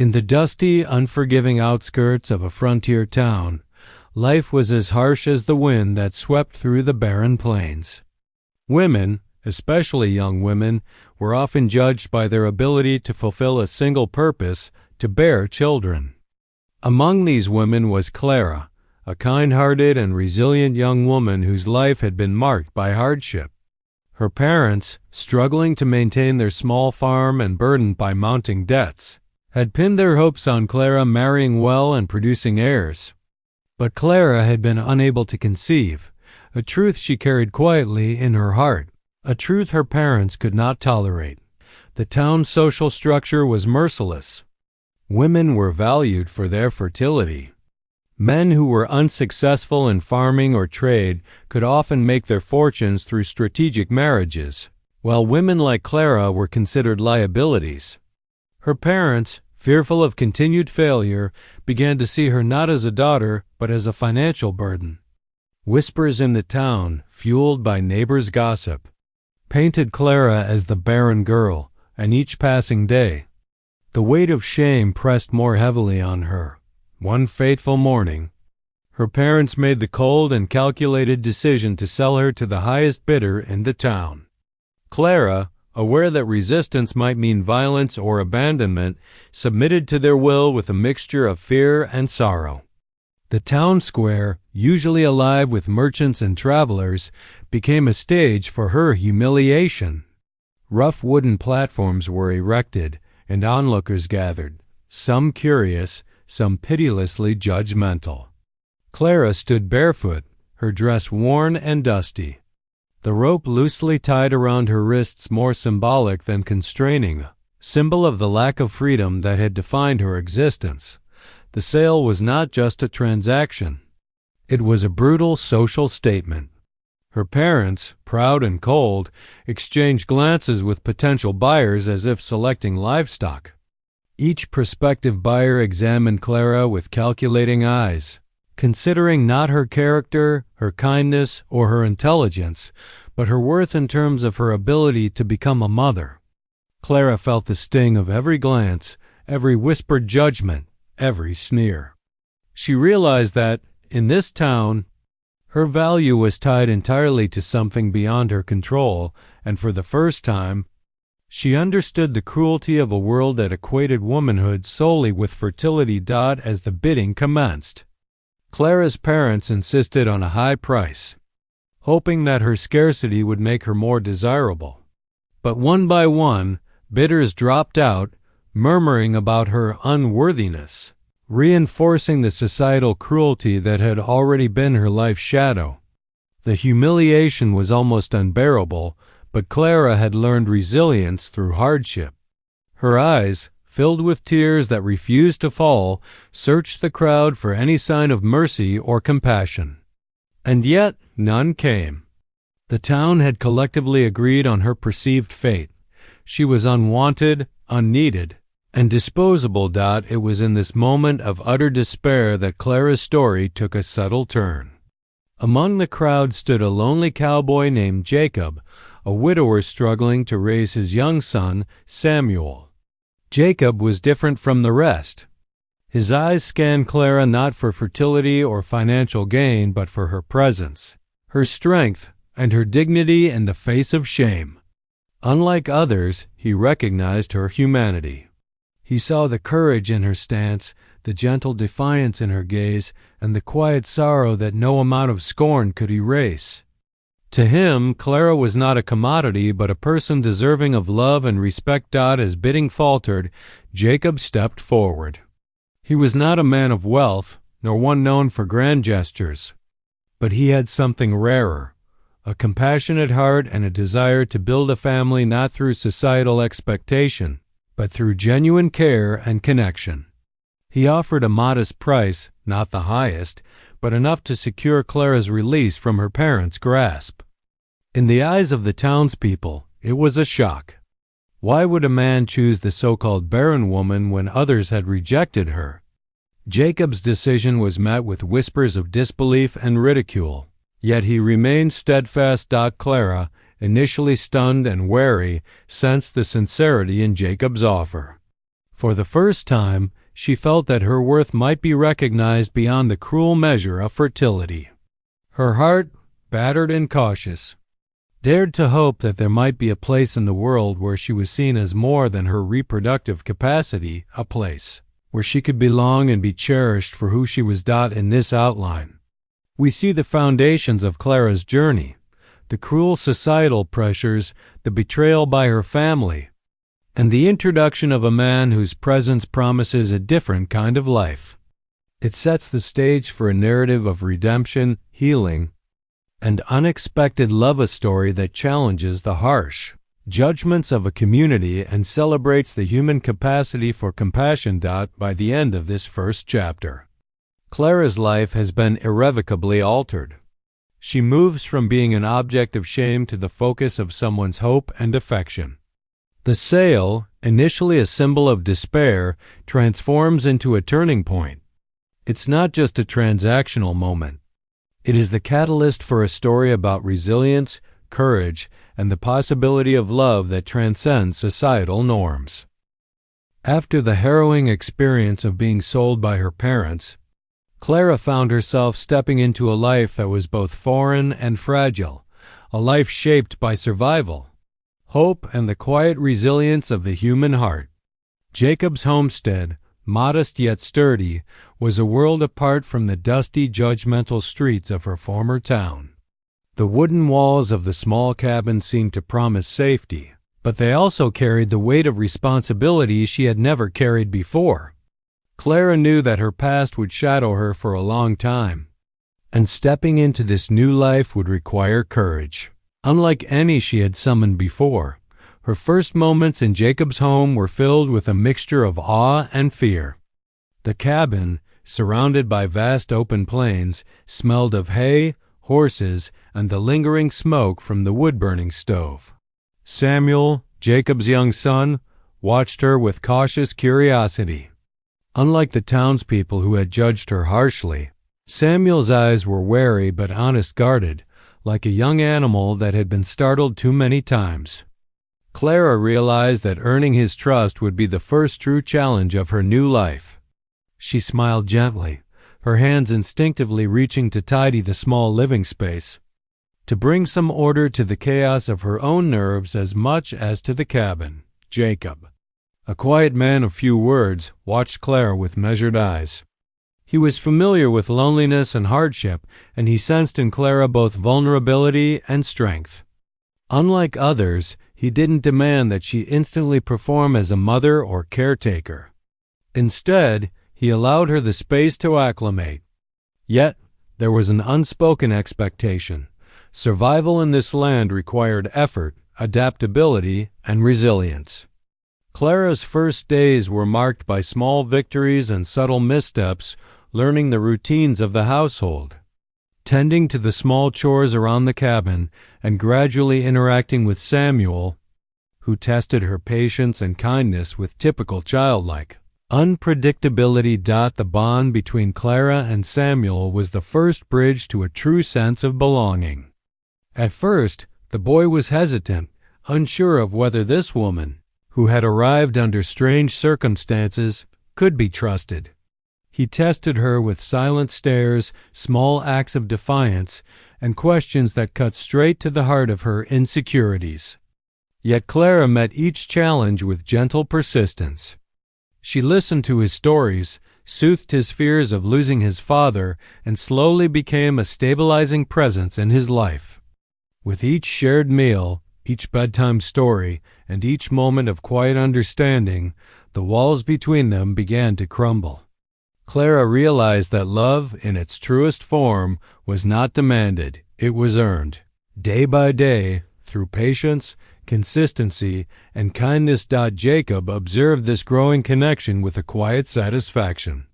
In the dusty, unforgiving outskirts of a frontier town, life was as harsh as the wind that swept through the barren plains. Women, especially young women, were often judged by their ability to fulfill a single purpose, to bear children. Among these women was Clara, a kind-hearted and resilient young woman whose life had been marked by hardship. Her parents, struggling to maintain their small farm and burdened by mounting debts, had pinned their hopes on Clara marrying well and producing heirs. But Clara had been unable to conceive, a truth she carried quietly in her heart, a truth her parents could not tolerate. The town's social structure was merciless. Women were valued for their fertility. Men who were unsuccessful in farming or trade could often make their fortunes through strategic marriages, while women like Clara were considered liabilities. Her parents, fearful of continued failure, began to see her not as a daughter, but as a financial burden. Whispers in the town, fueled by neighbors' gossip, painted Clara as the barren girl, and each passing day, the weight of shame pressed more heavily on her. One fateful morning, her parents made the cold and calculated decision to sell her to the highest bidder in the town. Clara, aware that resistance might mean violence or abandonment, submitted to their will with a mixture of fear and sorrow. The town square, usually alive with merchants and travelers, became a stage for her humiliation. Rough wooden platforms were erected, and onlookers gathered, some curious, some pitilessly judgmental. Clara stood barefoot, her dress worn and dusty, the rope loosely tied around her wrists more symbolic than constraining, symbol of the lack of freedom that had defined her existence. The sale was not just a transaction. It was a brutal social statement. Her parents, proud and cold, exchanged glances with potential buyers as if selecting livestock. Each prospective buyer examined Clara with calculating eyes, considering not her character, her kindness, or her intelligence, but her worth in terms of her ability to become a mother. Clara felt the sting of every glance, every whispered judgment, every sneer. She realized that, in this town, her value was tied entirely to something beyond her control, and for the first time, she understood the cruelty of a world that equated womanhood solely with fertility. As the bidding commenced, Clara's parents insisted on a high price, hoping that her scarcity would make her more desirable. But one by one, bidders dropped out, murmuring about her unworthiness, reinforcing the societal cruelty that had already been her life's shadow. The humiliation was almost unbearable, but Clara had learned resilience through hardship. Her eyes, filled with tears that refused to fall, searched the crowd for any sign of mercy or compassion. And yet none came. The town had collectively agreed on her perceived fate. She was unwanted, unneeded, and disposable. It was in this moment of utter despair that Clara's story took a subtle turn. Among the crowd stood a lonely cowboy named Jacob, a widower struggling to raise his young son, Samuel. Jacob was different from the rest. His eyes scanned Clara not for fertility or financial gain, but for her presence, her strength, and her dignity in the face of shame. Unlike others, he recognized her humanity. He saw the courage in her stance, the gentle defiance in her gaze, and the quiet sorrow that no amount of scorn could erase. To him, Clara was not a commodity, but a person deserving of love and respect. As bidding faltered, Jacob stepped forward. He was not a man of wealth, nor one known for grand gestures, but he had something rarer, a compassionate heart and a desire to build a family not through societal expectation, but through genuine care and connection. He offered a modest price, not the highest, but enough to secure Clara's release from her parents' grasp. In the eyes of the townspeople, it was a shock. Why would a man choose the so-called barren woman when others had rejected her? Jacob's decision was met with whispers of disbelief and ridicule, yet he remained steadfast. Clara, initially stunned and wary, sensed the sincerity in Jacob's offer. For the first time, she felt that her worth might be recognized beyond the cruel measure of fertility. Her heart, battered and cautious, dared to hope that there might be a place in the world where she was seen as more than her reproductive capacity, a place where she could belong and be cherished for who she was. In this outline, we see the foundations of Clara's journey, the cruel societal pressures, the betrayal by her family, and the introduction of a man whose presence promises a different kind of life. It sets the stage for a narrative of redemption, healing, and unexpected love, a story that challenges the harsh judgments of a community and celebrates the human capacity for compassion. By the end of this first chapter, Clara's life has been irrevocably altered. She moves from being an object of shame to the focus of someone's hope and affection. The sale, initially a symbol of despair, transforms into a turning point. It's not just a transactional moment. It is the catalyst for a story about resilience, courage, and the possibility of love that transcends societal norms. After the harrowing experience of being sold by her parents, Clara found herself stepping into a life that was both foreign and fragile, a life shaped by survival, hope, and the quiet resilience of the human heart. Jacob's homestead, modest yet sturdy, was a world apart from the dusty, judgmental streets of her former town. The wooden walls of the small cabin seemed to promise safety, but they also carried the weight of responsibility she had never carried before. Clara knew that her past would shadow her for a long time, and stepping into this new life would require courage, unlike any she had summoned before. Her first moments in Jacob's home were filled with a mixture of awe and fear. The cabin, surrounded by vast open plains, smelled of hay, horses, and the lingering smoke from the wood-burning stove. Samuel, Jacob's young son, watched her with cautious curiosity. Unlike the townspeople who had judged her harshly, Samuel's eyes were wary but honest, guarded, like a young animal that had been startled too many times. Clara realized that earning his trust would be the first true challenge of her new life. She smiled gently, her hands instinctively reaching to tidy the small living space, to bring some order to the chaos of her own nerves as much as to the cabin. Jacob, a quiet man of few words, watched Clara with measured eyes. He was familiar with loneliness and hardship, and he sensed in Clara both vulnerability and strength. Unlike others, he didn't demand that she instantly perform as a mother or caretaker. Instead, he allowed her the space to acclimate. Yet, there was an unspoken expectation. Survival in this land required effort, adaptability, and resilience. Clara's first days were marked by small victories and subtle missteps, learning the routines of the household, tending to the small chores around the cabin, and gradually interacting with Samuel, who tested her patience and kindness with typical childlike unpredictability. The bond between Clara and Samuel was the first bridge to a true sense of belonging. At first, the boy was hesitant, unsure of whether this woman, who had arrived under strange circumstances, could be trusted. He tested her with silent stares, small acts of defiance, and questions that cut straight to the heart of her insecurities. Yet Clara met each challenge with gentle persistence. She listened to his stories, soothed his fears of losing his father, and slowly became a stabilizing presence in his life. With each shared meal, each bedtime story, and each moment of quiet understanding, the walls between them began to crumble. Clara realized that love, in its truest form, was not demanded, it was earned. Day by day, through patience, consistency, and kindness. Jacob observed this growing connection with a quiet satisfaction.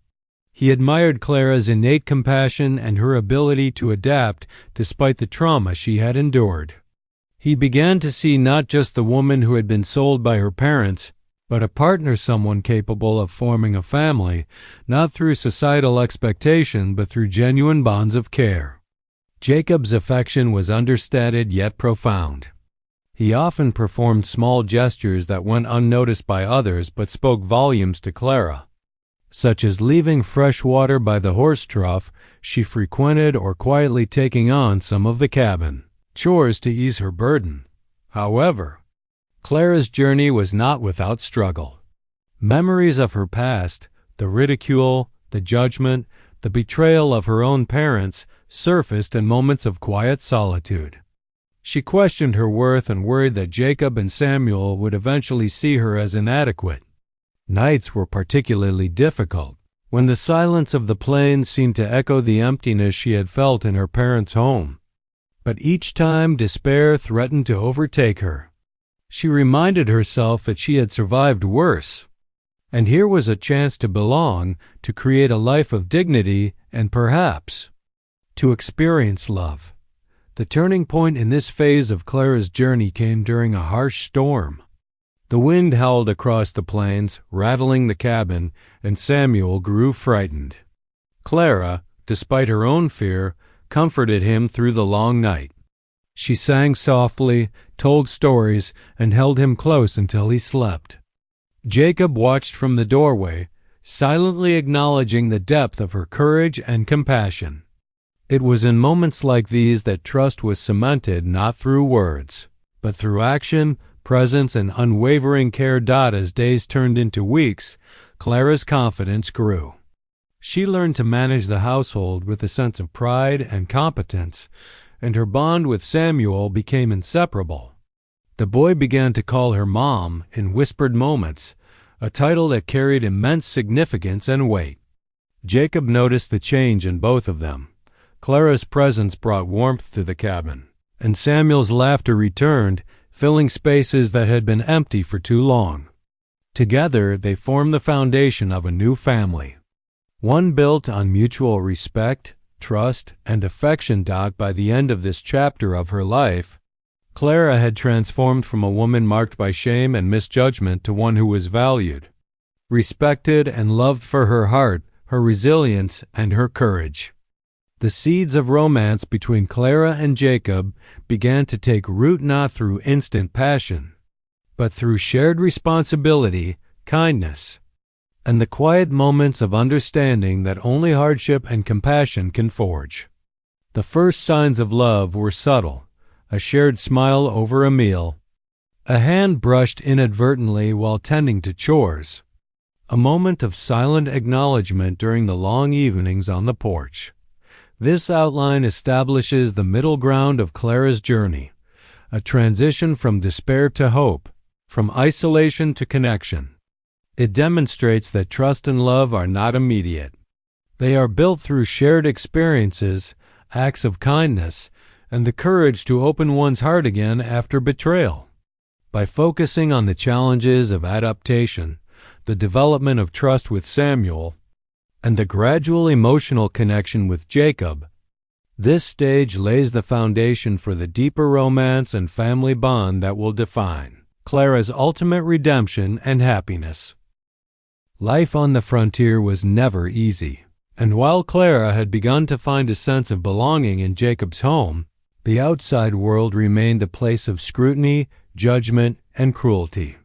He admired Clara's innate compassion and her ability to adapt despite the trauma she had endured. He began to see not just the woman who had been sold by her parents, but a partner, someone capable of forming a family, not through societal expectation but through genuine bonds of care. Jacob's affection was understated yet profound. He often performed small gestures that went unnoticed by others but spoke volumes to Clara, such as leaving fresh water by the horse trough she frequented or quietly taking on some of the cabin chores to ease her burden. However, Clara's journey was not without struggle. Memories of her past, the ridicule, the judgment, the betrayal of her own parents surfaced in moments of quiet solitude. She questioned her worth and worried that Jacob and Samuel would eventually see her as inadequate. Nights were particularly difficult, when the silence of the plains seemed to echo the emptiness she had felt in her parents' home. But each time despair threatened to overtake her, she reminded herself that she had survived worse, and here was a chance to belong, to create a life of dignity, and perhaps to experience love. The turning point in this phase of Clara's journey came during a harsh storm. The wind howled across the plains, rattling the cabin, and Samuel grew frightened. Clara, despite her own fear, comforted him through the long night. She sang softly, told stories, and held him close until he slept. Jacob watched from the doorway, silently acknowledging the depth of her courage and compassion. It was in moments like these that trust was cemented not through words, but through action, presence, and unwavering care. As days turned into weeks, Clara's confidence grew. She learned to manage the household with a sense of pride and competence, and her bond with Samuel became inseparable. The boy began to call her Mom in whispered moments, a title that carried immense significance and weight. Jacob noticed the change in both of them. Clara's presence brought warmth to the cabin, and Samuel's laughter returned, filling spaces that had been empty for too long. Together, they formed the foundation of a new family, one built on mutual respect, trust, and affection. By the end of this chapter of her life, Clara had transformed from a woman marked by shame and misjudgment to one who was valued, respected, and loved for her heart, her resilience, and her courage. The seeds of romance between Clara and Jacob began to take root not through instant passion, but through shared responsibility, kindness, and the quiet moments of understanding that only hardship and compassion can forge. The first signs of love were subtle: a shared smile over a meal, a hand brushed inadvertently while tending to chores, a moment of silent acknowledgement during the long evenings on the porch. This outline establishes the middle ground of Clara's journey, a transition from despair to hope, from isolation to connection. It demonstrates that trust and love are not immediate. They are built through shared experiences, acts of kindness, and the courage to open one's heart again after betrayal. By focusing on the challenges of adaptation, the development of trust with Samuel, and the gradual emotional connection with Jacob, this stage lays the foundation for the deeper romance and family bond that will define Clara's ultimate redemption and happiness. Life on the frontier was never easy, and while Clara had begun to find a sense of belonging in Jacob's home, the outside world remained a place of scrutiny, judgment, and cruelty.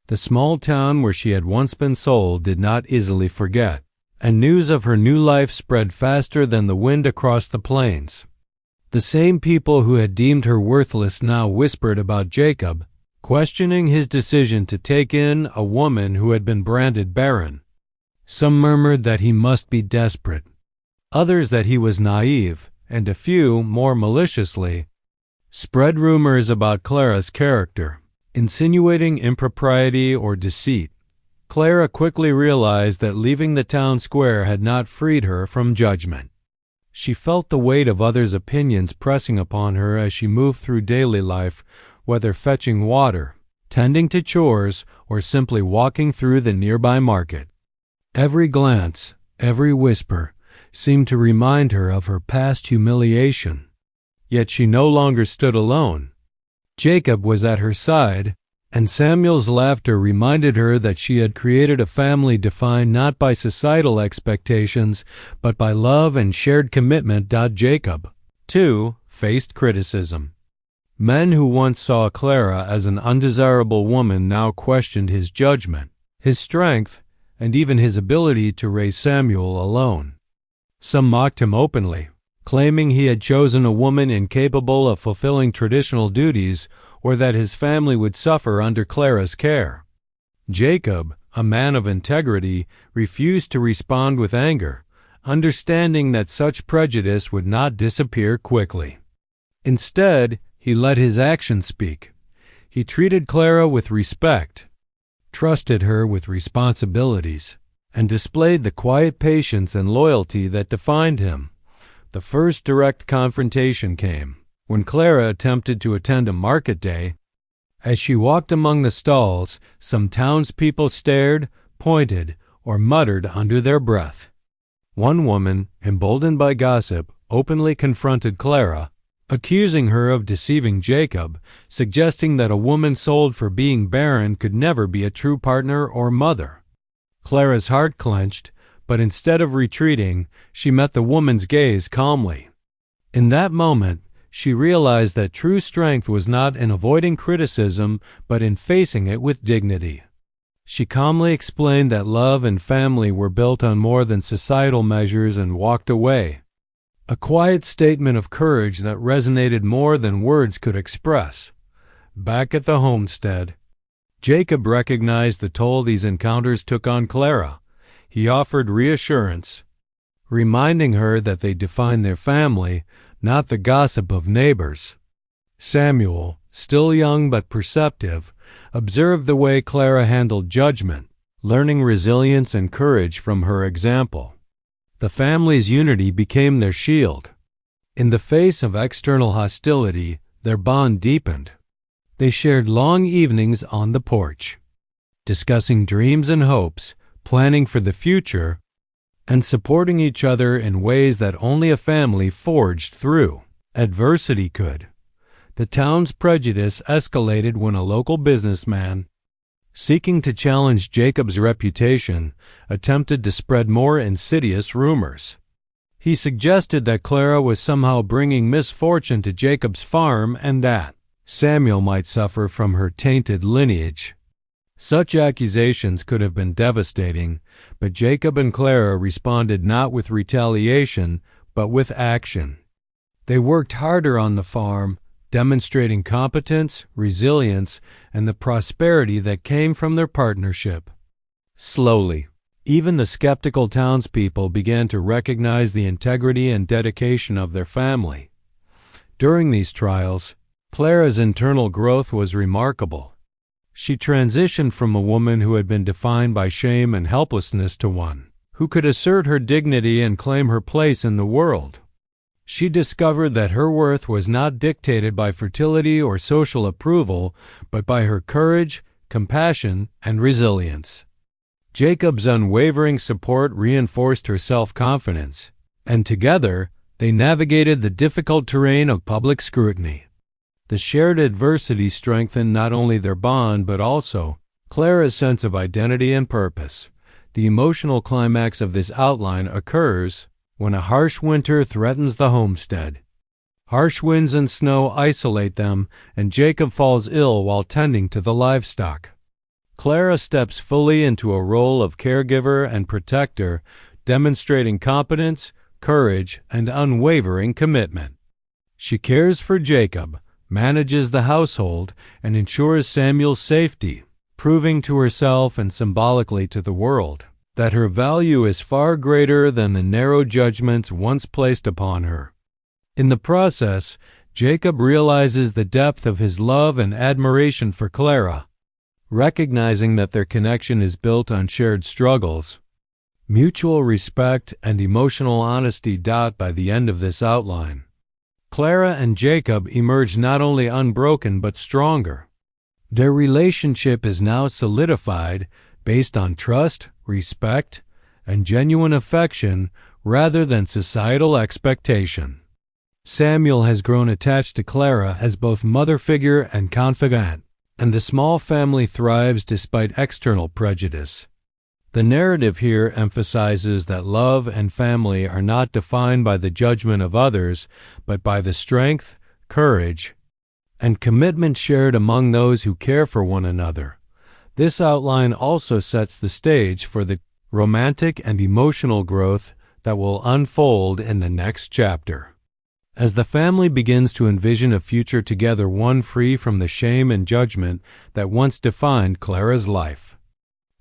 The small town where she had once been sold did not easily forget, and news of her new life spread faster than the wind across the plains. The same people who had deemed her worthless now whispered about Jacob, questioning his decision to take in a woman who had been branded barren. Some murmured that he must be desperate, others that he was naive, and a few, more maliciously, spread rumors about Clara's character, insinuating impropriety or deceit. Clara quickly realized that leaving the town square had not freed her from judgment. She felt the weight of others' opinions pressing upon her as she moved through daily life, whether fetching water, tending to chores, or simply walking through the nearby market. Every glance, every whisper, seemed to remind her of her past humiliation. Yet she no longer stood alone. Jacob was at her side, and Samuel's laughter reminded her that she had created a family defined not by societal expectations, but by love and shared commitment. Jacob, too, faced criticism. Men who once saw Clara as an undesirable woman now questioned his judgment, his strength, and even his ability to raise Samuel alone. Some mocked him openly, claiming he had chosen a woman incapable of fulfilling traditional duties or that his family would suffer under Clara's care. Jacob, a man of integrity, refused to respond with anger, understanding that such prejudice would not disappear quickly. Instead, he let his actions speak. He treated Clara with respect, trusted her with responsibilities, and displayed the quiet patience and loyalty that defined him. The first direct confrontation came when Clara attempted to attend a market day. As she walked among the stalls, some townspeople stared, pointed, or muttered under their breath. One woman, emboldened by gossip, openly confronted Clara, accusing her of deceiving Jacob, suggesting that a woman sold for being barren could never be a true partner or mother. Clara's heart clenched, but instead of retreating, she met the woman's gaze calmly. In that moment, she realized that true strength was not in avoiding criticism, but in facing it with dignity. She calmly explained that love and family were built on more than societal measures and walked away. A quiet statement of courage that resonated more than words could express. Back at the homestead, Jacob recognized the toll these encounters took on Clara. He offered reassurance, reminding her that they defined their family, not the gossip of neighbors. Samuel, still young but perceptive, observed the way Clara handled judgment, learning resilience and courage from her example. The family's unity became their shield. In the face of external hostility, their bond deepened. They shared long evenings on the porch, discussing dreams and hopes, planning for the future, and supporting each other in ways that only a family forged through adversity could. The town's prejudice escalated when a local businessman, seeking to challenge Jacob's reputation, attempted to spread more insidious rumors. He suggested that Clara was somehow bringing misfortune to Jacob's farm and that Samuel might suffer from her tainted lineage. Such accusations could have been devastating, but Jacob and Clara responded not with retaliation, but with action. They worked harder on the farm, demonstrating competence, resilience, and the prosperity that came from their partnership. Slowly, even the skeptical townspeople began to recognize the integrity and dedication of their family. During these trials, Clara's internal growth was remarkable. She transitioned from a woman who had been defined by shame and helplessness to one who could assert her dignity and claim her place in the world. She discovered that her worth was not dictated by fertility or social approval, but by her courage, compassion, and resilience. Jacob's unwavering support reinforced her self-confidence, and together they navigated the difficult terrain of public scrutiny. The shared adversity strengthened not only their bond but also Clara's sense of identity and purpose. The emotional climax of this outline occurs when a harsh winter threatens the homestead. Harsh winds and snow isolate them, and Jacob falls ill while tending to the livestock. Clara steps fully into a role of caregiver and protector, demonstrating competence, courage, and unwavering commitment. She cares for Jacob, manages the household, and ensures Samuel's safety, proving to herself and symbolically to the world that her value is far greater than the narrow judgments once placed upon her. In the process, Jacob realizes the depth of his love and admiration for Clara, recognizing that their connection is built on shared struggles. Mutual respect and emotional honesty dot by the end of this outline. Clara and Jacob emerge not only unbroken but stronger. Their relationship is now solidified based on trust, respect, and genuine affection rather than societal expectation. Samuel has grown attached to Clara as both mother figure and confidant, and the small family thrives despite external prejudice. The narrative here emphasizes that love and family are not defined by the judgment of others, but by the strength, courage, and commitment shared among those who care for one another. This outline also sets the stage for the romantic and emotional growth that will unfold in the next chapter. As the family begins to envision a future together, one free from the shame and judgment that once defined Clara's life,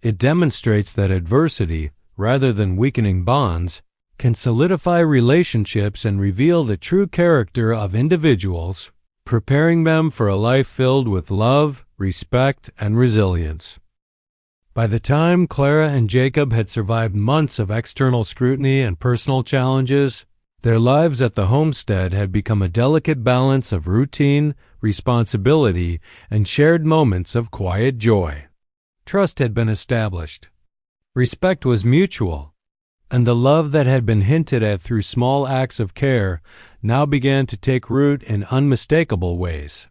it demonstrates that adversity, rather than weakening bonds, can solidify relationships and reveal the true character of individuals, preparing them for a life filled with love, respect, and resilience. By the time Clara and Jacob had survived months of external scrutiny and personal challenges, their lives at the homestead had become a delicate balance of routine, responsibility, and shared moments of quiet joy. Trust had been established. Respect was mutual, and the love that had been hinted at through small acts of care now began to take root in unmistakable ways.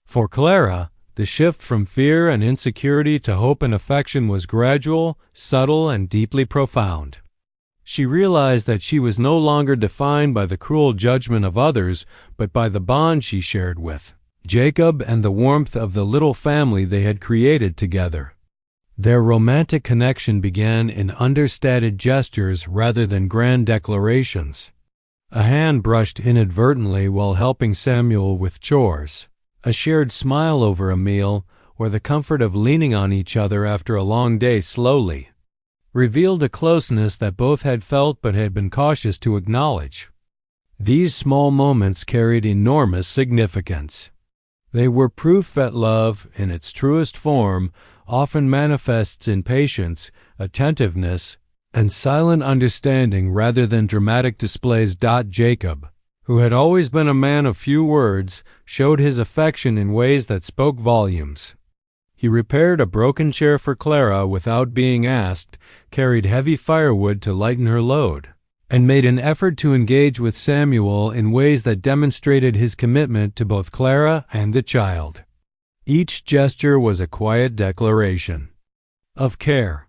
For Clara, the shift from fear and insecurity to hope and affection was gradual, subtle, and deeply profound. She realized that she was no longer defined by the cruel judgment of others, but by the bond she shared with Jacob and the warmth of the little family they had created together. Their romantic connection began in understated gestures rather than grand declarations. A hand brushed inadvertently while helping Samuel with chores, a shared smile over a meal, or the comfort of leaning on each other after a long day slowly, revealed a closeness that both had felt but had been cautious to acknowledge. These small moments carried enormous significance. They were proof that love, in its truest form, often manifests in patience, attentiveness, and silent understanding rather than dramatic displays. Jacob, who had always been a man of few words, showed his affection in ways that spoke volumes. He repaired a broken chair for Clara without being asked, carried heavy firewood to lighten her load, and made an effort to engage with Samuel in ways that demonstrated his commitment to both Clara and the child. Each gesture was a quiet declaration of care,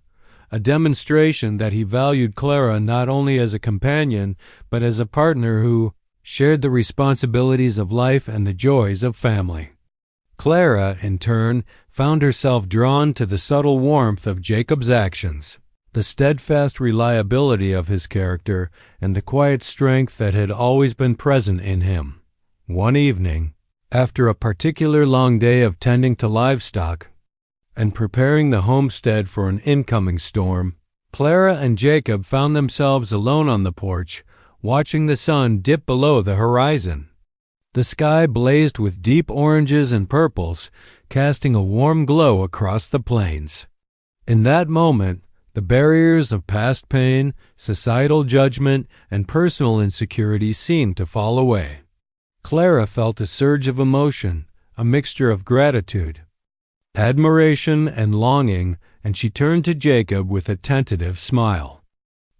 a demonstration that he valued Clara not only as a companion, but as a partner who shared the responsibilities of life and the joys of family. Clara, in turn, found herself drawn to the subtle warmth of Jacob's actions, the steadfast reliability of his character, and the quiet strength that had always been present in him. One evening, after a particularly long day of tending to livestock and preparing the homestead for an incoming storm, Clara and Jacob found themselves alone on the porch, watching the sun dip below the horizon. The sky blazed with deep oranges and purples, casting a warm glow across the plains. In that moment, the barriers of past pain, societal judgment, and personal insecurity seemed to fall away. Clara felt a surge of emotion, a mixture of gratitude, admiration, and longing, and she turned to Jacob with a tentative smile.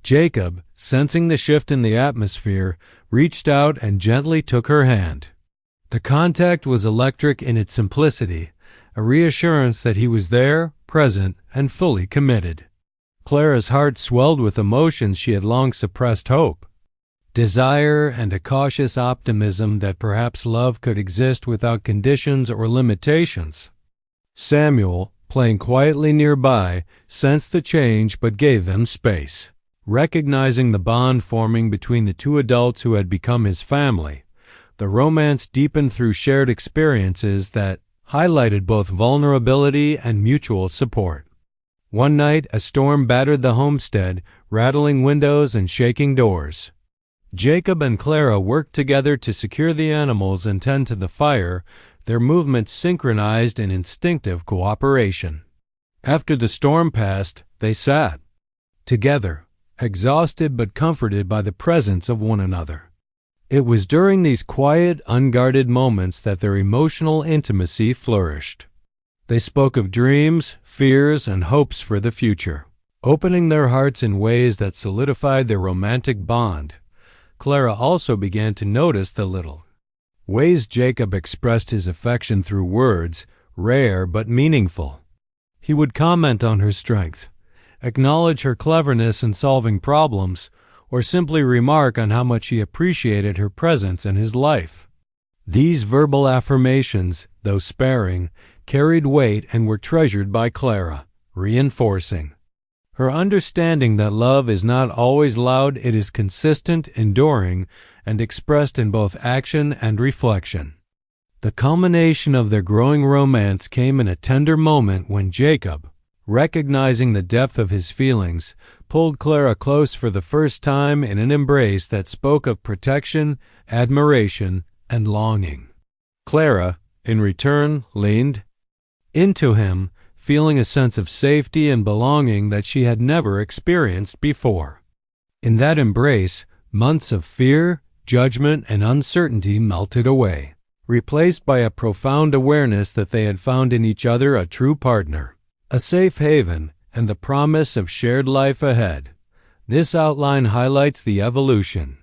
Jacob, sensing the shift in the atmosphere, reached out and gently took her hand. The contact was electric in its simplicity, a reassurance that he was there, present, and fully committed. Clara's heart swelled with emotions she had long suppressed: hope, desire, and a cautious optimism that perhaps love could exist without conditions or limitations. Samuel, playing quietly nearby, sensed the change but gave them space. Recognizing the bond forming between the two adults who had become his family, the romance deepened through shared experiences that highlighted both vulnerability and mutual support. One night, a storm battered the homestead, rattling windows and shaking doors. Jacob and Clara worked together to secure the animals and tend to the fire, their movements synchronized in instinctive cooperation. After the storm passed, they sat together, exhausted but comforted by the presence of one another. It was during these quiet, unguarded moments that their emotional intimacy flourished. They spoke of dreams, fears, and hopes for the future, opening their hearts in ways that solidified their romantic bond. Clara also began to notice the little ways Jacob expressed his affection through words, rare but meaningful. He would comment on her strength, acknowledge her cleverness in solving problems, or simply remark on how much he appreciated her presence in his life. These verbal affirmations, though sparing, carried weight and were treasured by Clara, reinforcing her understanding that love is not always loud, it is consistent, enduring, and expressed in both action and reflection. The culmination of their growing romance came in a tender moment when Jacob, recognizing the depth of his feelings, pulled Clara close for the first time in an embrace that spoke of protection, admiration, and longing. Clara, in return, leaned into him, feeling a sense of safety and belonging that she had never experienced before. In that embrace, months of fear, judgment, and uncertainty melted away, replaced by a profound awareness that they had found in each other a true partner, a safe haven, and the promise of shared life ahead. This outline highlights the evolution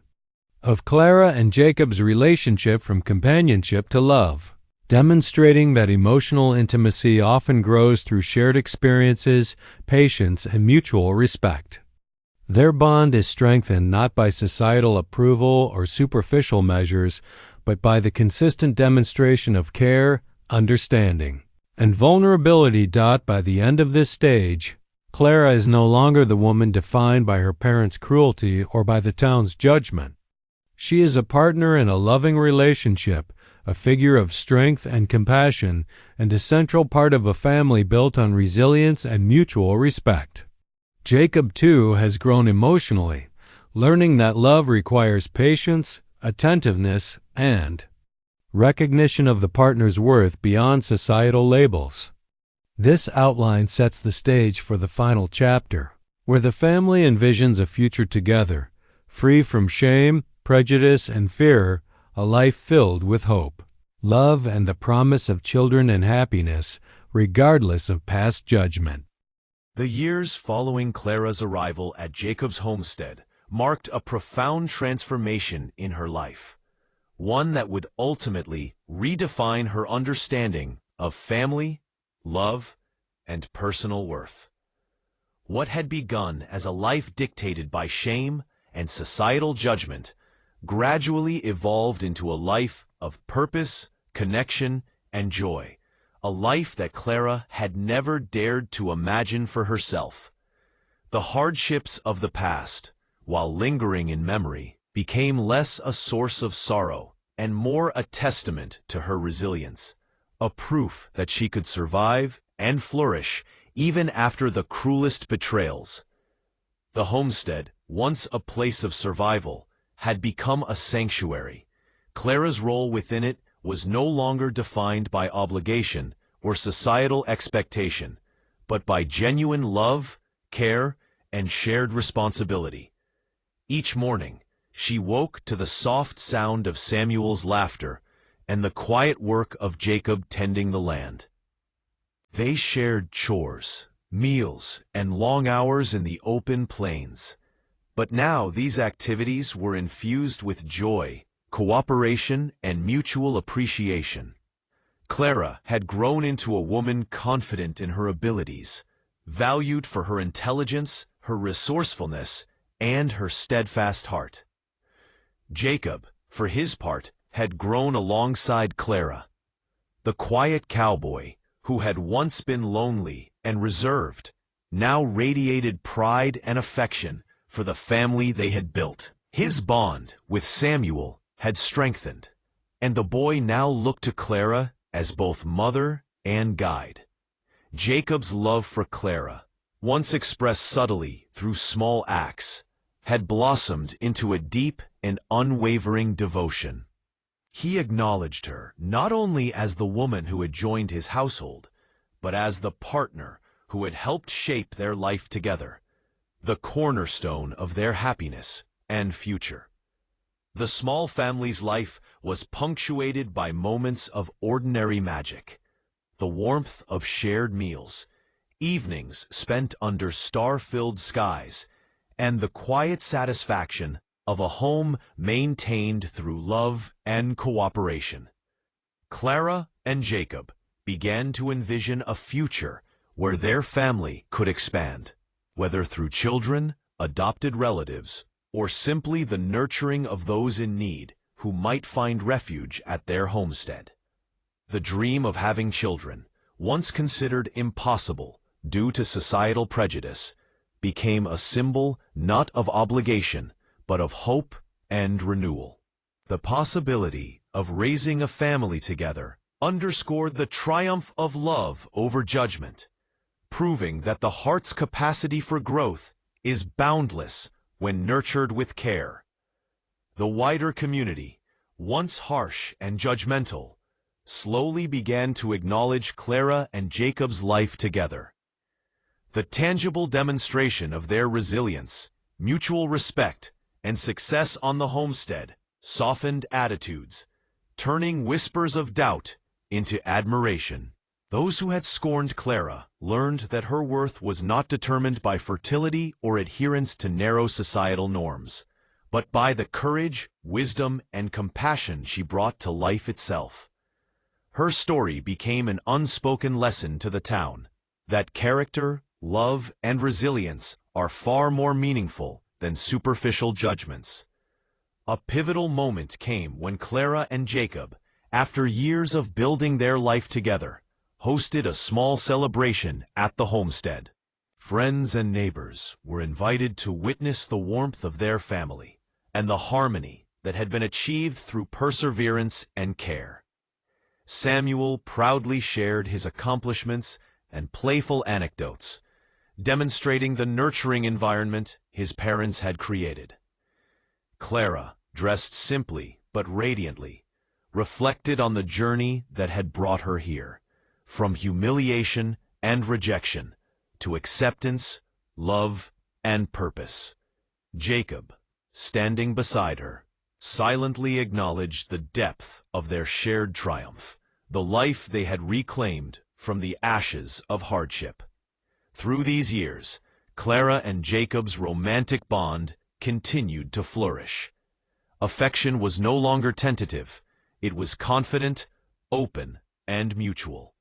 of Clara and Jacob's relationship from companionship to love, demonstrating that emotional intimacy often grows through shared experiences, patience, and mutual respect. Their bond is strengthened not by societal approval or superficial measures, but by the consistent demonstration of care, understanding, and vulnerability. By the end of this stage, Clara is no longer the woman defined by her parents' cruelty or by the town's judgment. She is a partner in a loving relationship, a figure of strength and compassion, and a central part of a family built on resilience and mutual respect. Jacob, too, has grown emotionally, learning that love requires patience, attentiveness, and recognition of the partner's worth beyond societal labels. This outline sets the stage for the final chapter, where the family envisions a future together, free from shame, prejudice, and fear, a life filled with hope, love, and the promise of children and happiness, regardless of past judgment. The years following Clara's arrival at Jacob's homestead marked a profound transformation in her life, one that would ultimately redefine her understanding of family, love, and personal worth. What had begun as a life dictated by shame and societal judgment gradually evolved into a life of purpose, connection, and joy, a life that Clara had never dared to imagine for herself. The hardships of the past, while lingering in memory, became less a source of sorrow and more a testament to her resilience, a proof that she could survive and flourish even after the cruelest betrayals. The homestead, once a place of survival, had become a sanctuary. Clara's role within it was no longer defined by obligation or societal expectation, but by genuine love, care, and shared responsibility. Each morning, she woke to the soft sound of Samuel's laughter and the quiet work of Jacob tending the land. They shared chores, meals, and long hours in the open plains. But now these activities were infused with joy, cooperation, and mutual appreciation. Clara had grown into a woman confident in her abilities, valued for her intelligence, her resourcefulness, and her steadfast heart. Jacob, for his part, had grown alongside Clara. The quiet cowboy, who had once been lonely and reserved, now radiated pride and affection for the family they had built. His bond with Samuel had strengthened, and the boy now looked to Clara as both mother and guide. Jacob's love for Clara, once expressed subtly through small acts, had blossomed into a deep and unwavering devotion. He acknowledged her not only as the woman who had joined his household, but as the partner who had helped shape their life together, the cornerstone of their happiness and future. The small family's life was punctuated by moments of ordinary magic, the warmth of shared meals, evenings spent under star-filled skies, and the quiet satisfaction of a home maintained through love and cooperation. Clara and Jacob began to envision a future where their family could expand, whether through children, adopted relatives, or simply the nurturing of those in need who might find refuge at their homestead. The dream of having children, once considered impossible due to societal prejudice, became a symbol not of obligation, but of hope and renewal. The possibility of raising a family together underscored the triumph of love over judgment, proving that the heart's capacity for growth is boundless when nurtured with care. The wider community, once harsh and judgmental, slowly began to acknowledge Clara and Jacob's life together. The tangible demonstration of their resilience, mutual respect, and success on the homestead softened attitudes, turning whispers of doubt into admiration. Those who had scorned Clara learned that her worth was not determined by fertility or adherence to narrow societal norms, but by the courage, wisdom, and compassion she brought to life itself. Her story became an unspoken lesson to the town that character, love, and resilience are far more meaningful than superficial judgments. A pivotal moment came when Clara and Jacob, after years of building their life together, hosted a small celebration at the homestead. Friends and neighbors were invited to witness the warmth of their family and the harmony that had been achieved through perseverance and care. Samuel proudly shared his accomplishments and playful anecdotes, demonstrating the nurturing environment his parents had created. Clara, dressed simply but radiantly, reflected on the journey that had brought her here, from humiliation and rejection to acceptance, love, and purpose. Jacob, standing beside her, silently acknowledged the depth of their shared triumph, the life they had reclaimed from the ashes of hardship. Through these years, Clara and Jacob's romantic bond continued to flourish. Affection was no longer tentative, it was confident, open, and mutual.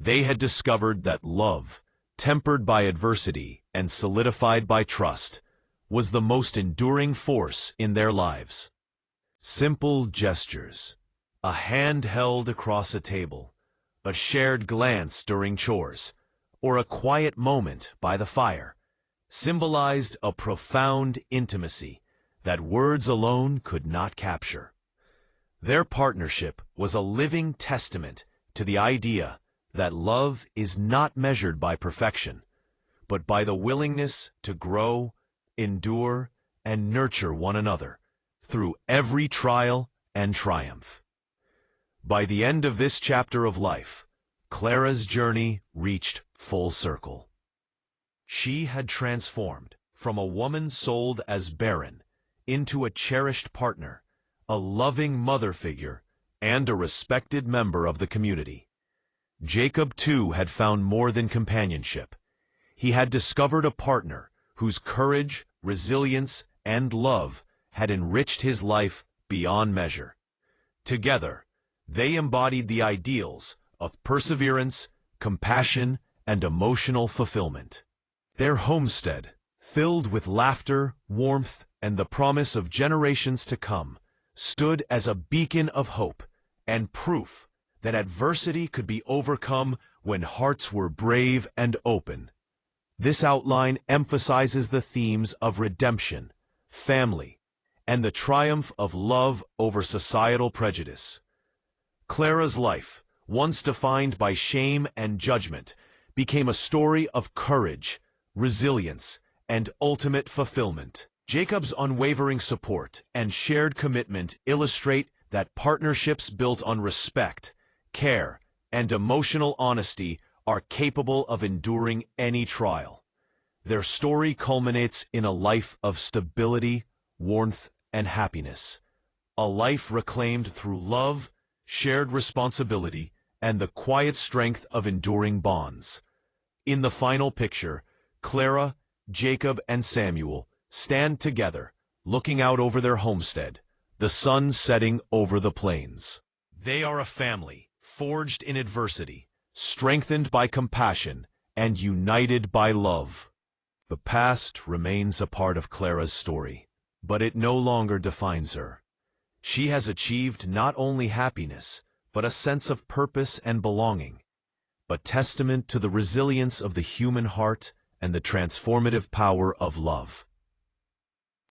They had discovered that love, tempered by adversity and solidified by trust, was the most enduring force in their lives. Simple gestures, a hand held across a table, a shared glance during chores, or a quiet moment by the fire, symbolized a profound intimacy that words alone could not capture. Their partnership was a living testament to the idea that love is not measured by perfection, but by the willingness to grow, endure, and nurture one another through every trial and triumph. By the end of this chapter of life, Clara's journey reached full circle. She had transformed from a woman sold as Barren into a cherished partner, a loving mother figure, and a respected member of the community. Jacob, too, had found more than companionship. He had discovered a partner whose courage, resilience, and love had enriched his life beyond measure. Together, they embodied the ideals of perseverance, compassion, and emotional fulfillment. Their homestead, filled with laughter, warmth, and the promise of generations to come, stood as a beacon of hope and proof that adversity could be overcome when hearts were brave and open. This outline emphasizes the themes of redemption, family, and the triumph of love over societal prejudice. Clara's life, once defined by shame and judgment, became a story of courage, resilience, and ultimate fulfillment. Jacob's unwavering support and shared commitment illustrate that partnerships built on respect, care, and emotional honesty are capable of enduring any trial. Their story culminates in a life of stability, warmth, and happiness. A life reclaimed through love, shared responsibility, and the quiet strength of enduring bonds. In the final picture, Clara, Jacob, and Samuel stand together, looking out over their homestead, the sun setting over the plains. They are a family, forged in adversity, strengthened by compassion, and united by love. The past remains a part of Clara's story, but it no longer defines her. She has achieved not only happiness, but a sense of purpose and belonging, but testament to the resilience of the human heart and the transformative power of love.